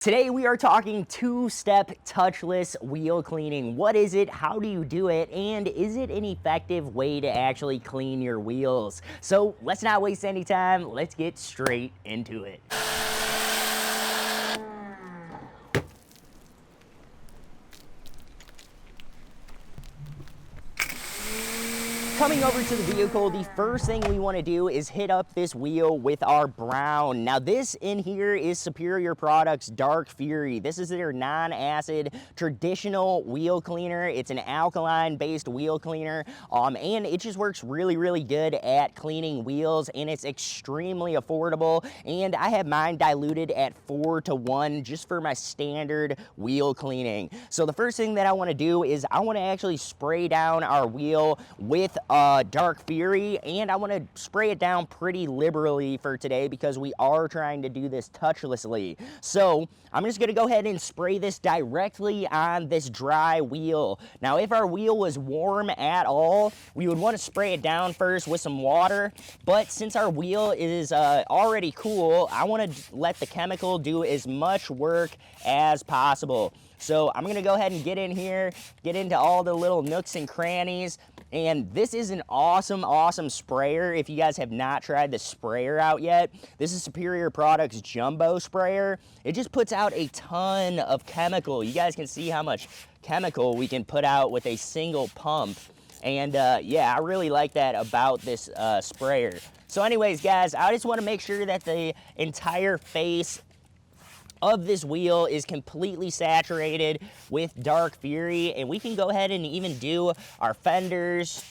Today we are talking two-step touchless wheel cleaning. What is it? How do you do it? And is it an effective way to actually clean your wheels? So let's not waste any time. Let's get straight into it. Coming over to the vehicle, the first thing we want to do is hit up this wheel with our brown. Now this in here is Superior Products Dark Fury. This is their non-acid traditional wheel cleaner. It's an alkaline based wheel cleaner and it just works really good at cleaning wheels, and it's extremely affordable, and I have mine diluted at 4:1 just for my standard wheel cleaning. So the first thing that I want to do is I want to actually spray down our wheel with Dark Fury, and I want to spray it down pretty liberally for today because we are trying to do this touchlessly. So I'm just going to go ahead and spray this directly on this dry wheel. Now if our wheel was warm at all, we would want to spray it down first with some water, but since our wheel is already cool, I want to let the chemical do as much work as possible. So I'm gonna go ahead and get in here, get into all the little nooks and crannies, and this is an awesome sprayer. If you guys have not tried the sprayer out yet, this is Superior Products Jumbo Sprayer. It just puts out a ton of chemical. You guys can see how much chemical we can put out with a single pump. And yeah, I really like that about this sprayer. So anyways, guys, I just wanna make sure that the entire face of this wheel is completely saturated with Dark Fury, and we can go ahead and even do our fenders.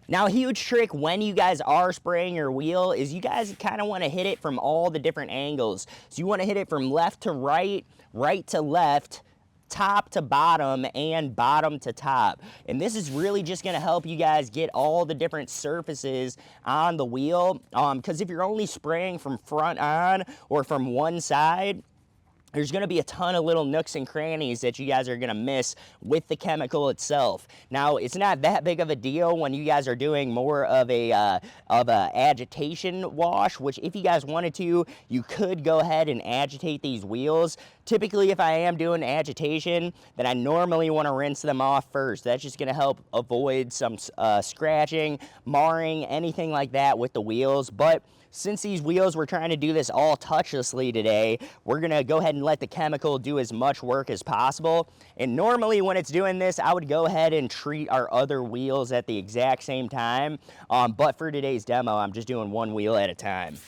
Now, a huge trick when you guys are spraying your wheel is you guys kind of want to hit it from all the different angles. So you want to hit it from left to right, right to left, top to bottom, and bottom to top. And this is really just going to help you guys get all the different surfaces on the wheel, because if you're only spraying from front on or from one side, there's going to be a ton of little nooks and crannies that you guys are going to miss with the chemical itself. Now, it's not that big of a deal when you guys are doing more of a agitation wash, which if you guys wanted to, you could go ahead and agitate these wheels. Typically, if I am doing agitation, then I normally want to rinse them off first. That's just going to help avoid some scratching, marring, anything like that with the wheels. But since these wheels, we're trying to do this all touchlessly today, we're going to go ahead and let the chemical do as much work as possible. And normally when it's doing this, I would go ahead and treat our other wheels at the exact same time. But for today's demo, I'm just doing one wheel at a time.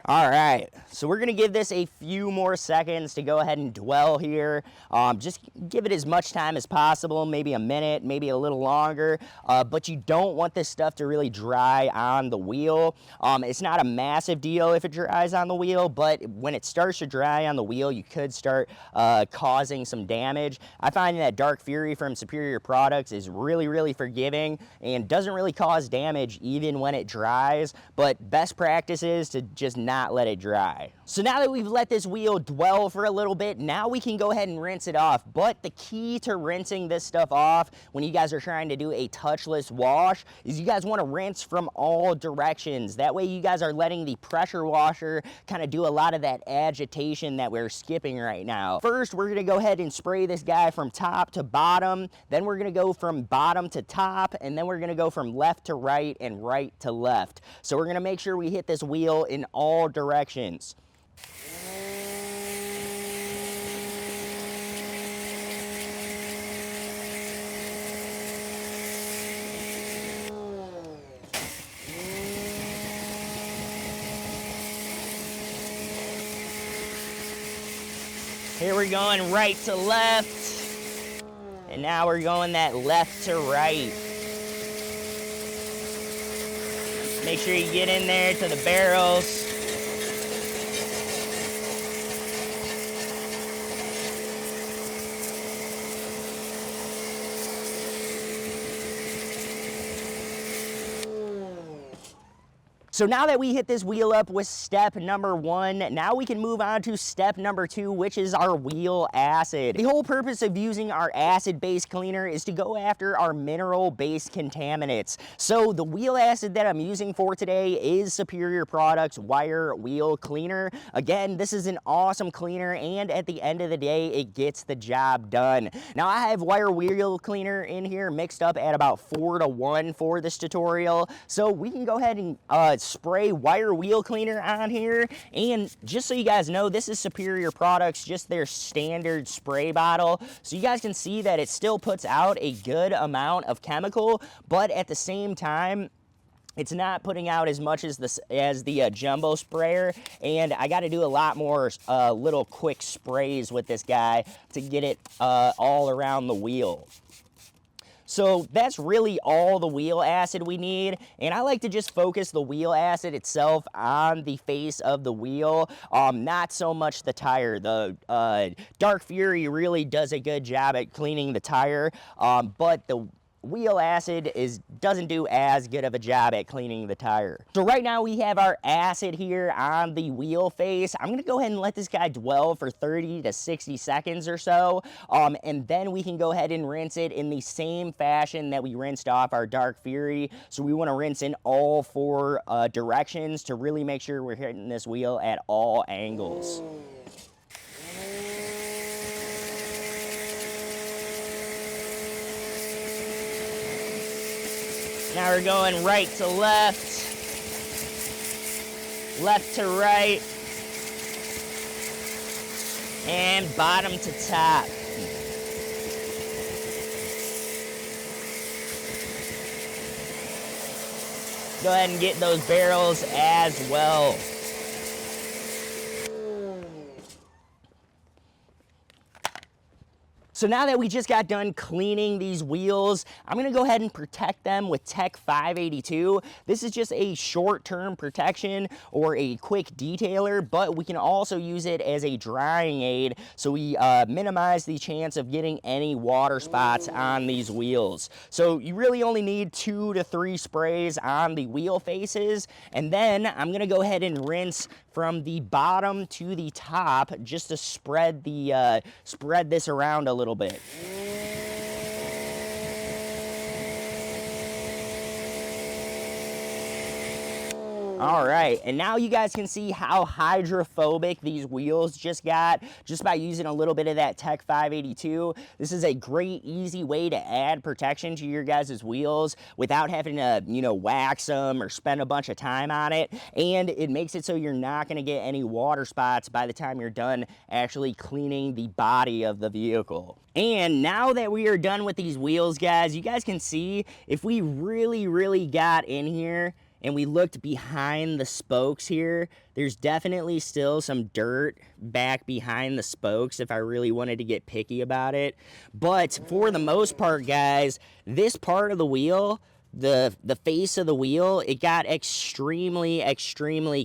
All right, so we're gonna give this a few more seconds to go ahead and dwell here. Just give it as much time as possible, maybe a minute, maybe a little longer, but you don't want this stuff to really dry on the wheel. It's not a massive deal if it dries on the wheel, but when it starts to dry on the wheel, you could start causing some damage. I find that Dark Fury from Superior Products is really forgiving and doesn't really cause damage even when it dries, but best practice is to just not let it dry. So now that we've let this wheel dwell for a little bit, now we can go ahead and rinse it off. But the key to rinsing this stuff off when you guys are trying to do a touchless wash is you guys want to rinse from all directions. That way you guys are letting the pressure washer kind of do a lot of that agitation that we're skipping right now. First, we're going to go ahead and spray this guy from top to bottom. Then we're going to go from bottom to top, and then we're going to go from left to right and right to left. So we're going to make sure we hit this wheel in all directions. Here we're going right to left, and now we're going that left to right. Make sure you get in there to the barrels. So now that we hit this wheel up with step number 1, now we can move on to step number 2, which is our wheel acid. The whole purpose of using our acid-based cleaner is to go after our mineral-based contaminants. So the wheel acid that I'm using for today is Superior Products Wire Wheel Cleaner. Again, this is an awesome cleaner, and at the end of the day, it gets the job done. Now I have Wire Wheel Cleaner in here mixed up at about 4-to-1 for this tutorial. So we can go ahead and spray Wire Wheel Cleaner on here, and just so you guys know, this is Superior Products, just their standard spray bottle, so you guys can see that it still puts out a good amount of chemical, but at the same time it's not putting out as much as the jumbo sprayer, and I got to do a lot more little quick sprays with this guy to get it all around the wheel. So that's really all the wheel acid we need, and I like to just focus the wheel acid itself on the face of the wheel, not so much the tire. The Dark Fury really does a good job at cleaning the tire, but the wheel acid doesn't do as good of a job at cleaning the tire. So right now we have our acid here on the wheel face. I'm gonna go ahead and let this guy dwell for 30 to 60 seconds or so, and then we can go ahead and rinse it in the same fashion that we rinsed off our Dark Fury. So we wanna rinse in all 4 directions to really make sure we're hitting this wheel at all angles. Now we're going right to left, left to right, and bottom to top. Go ahead and get those barrels as well. So now that we just got done cleaning these wheels, I'm gonna go ahead and protect them with Tech 582. This is just a short-term protection or a quick detailer, but we can also use it as a drying aid, so we minimize the chance of getting any water spots on these wheels. So you really only need 2 to 3 sprays on the wheel faces, and then I'm gonna go ahead and rinse from the bottom to the top just to spread this around a little bit. All right, and now you guys can see how hydrophobic these wheels just got just by using a little bit of that Tech 582. This is a great, easy way to add protection to your guys' wheels without having to, wax them or spend a bunch of time on it. And it makes it so you're not gonna get any water spots by the time you're done actually cleaning the body of the vehicle. And now that we are done with these wheels, guys, you guys can see if we really got in here and we looked behind the spokes here, there's definitely still some dirt back behind the spokes if I really wanted to get picky about it. But for the most part, guys, this part of the wheel, the face of the wheel, it got extremely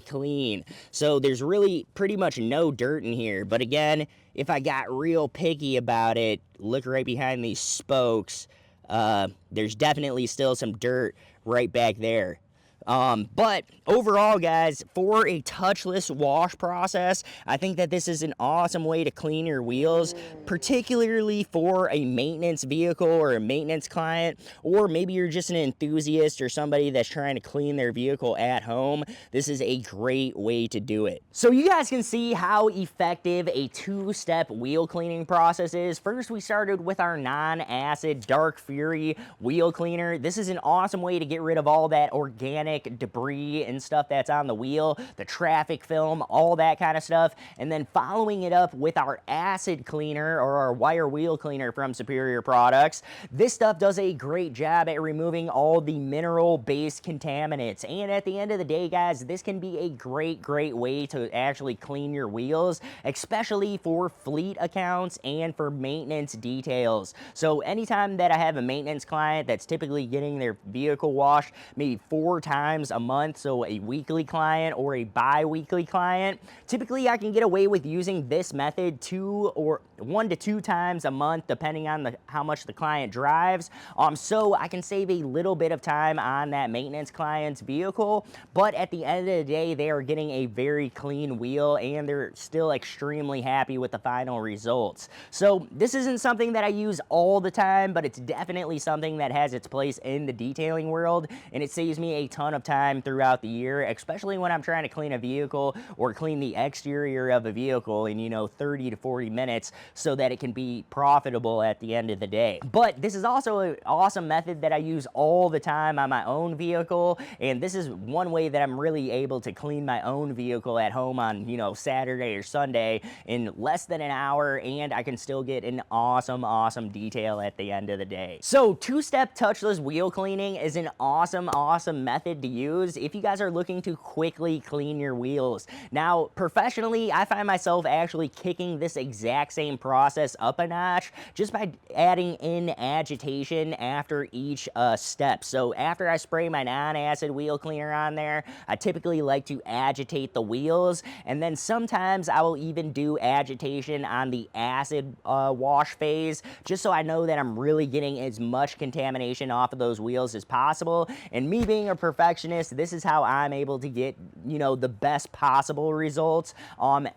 clean. So there's really pretty much no dirt in here. But again, if I got real picky about it, look right behind these spokes, there's definitely still some dirt right back there. But overall, guys, for a touchless wash process, I think that this is an awesome way to clean your wheels, particularly for a maintenance vehicle or a maintenance client, or maybe you're just an enthusiast or somebody that's trying to clean their vehicle at home. This is a great way to do it. So you guys can see how effective a 2-step wheel cleaning process is. First, we started with our non-acid Dark Fury wheel cleaner. This is an awesome way to get rid of all that organic debris and stuff that's on the wheel, the traffic film, all that kind of stuff, and then following it up with our acid cleaner or our wire wheel cleaner from Superior Products. This stuff does a great job at removing all the mineral-based contaminants, and at the end of the day, guys, this can be a great way to actually clean your wheels, especially for fleet accounts and for maintenance details. So anytime that I have a maintenance client that's typically getting their vehicle washed maybe 4 times times a month, so a weekly client or a bi-weekly client, typically I can get away with using this method 1 to 2 times a month, depending on how much the client drives. So I can save a little bit of time on that maintenance client's vehicle, but at the end of the day, they are getting a very clean wheel and they're still extremely happy with the final results. So this isn't something that I use all the time, but it's definitely something that has its place in the detailing world, and it saves me a ton of time throughout the year, especially when I'm trying to clean a vehicle or clean the exterior of a vehicle in, 30 to 40 minutes so that it can be profitable at the end of the day. But this is also an awesome method that I use all the time on my own vehicle, and this is one way that I'm really able to clean my own vehicle at home on, Saturday or Sunday in less than an hour, and I can still get an awesome detail at the end of the day. So two-step touchless wheel cleaning is an awesome method to use if you guys are looking to quickly clean your wheels. Now, professionally, I find myself actually kicking this exact same process up a notch just by adding in agitation after each step. So after I spray my non-acid wheel cleaner on there, I typically like to agitate the wheels, and then sometimes I will even do agitation on the acid wash phase, just so I know that I'm really getting as much contamination off of those wheels as possible. And me being a perfectionist, this is how I'm able to get, the best possible results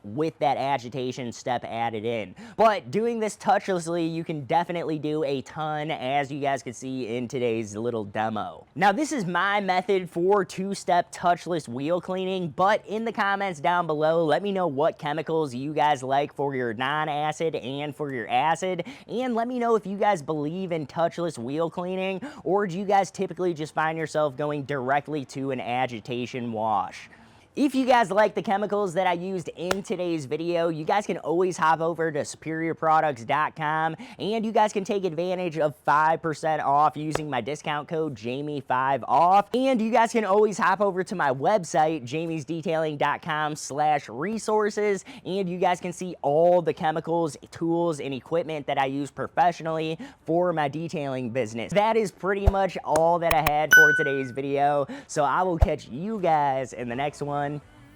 with that agitation step added in. But doing this touchlessly, you can definitely do a ton, as you guys can see in today's little demo. Now, this is my method for two-step touchless wheel cleaning, but in the comments down below, let me know what chemicals you guys like for your non-acid and for your acid, and let me know if you guys believe in touchless wheel cleaning, or do you guys typically just find yourself going directly to an agitation wash? If you guys like the chemicals that I used in today's video, you guys can always hop over to superiorproducts.com, and you guys can take advantage of 5% off using my discount code JAMIE5OFF. And you guys can always hop over to my website, jamiesdetailing.com/resources, and you guys can see all the chemicals, tools, and equipment that I use professionally for my detailing business. That is pretty much all that I had for today's video, so I will catch you guys in the next one.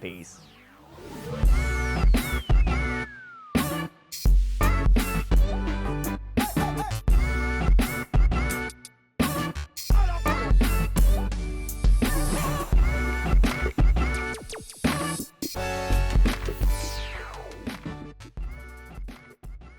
Peace.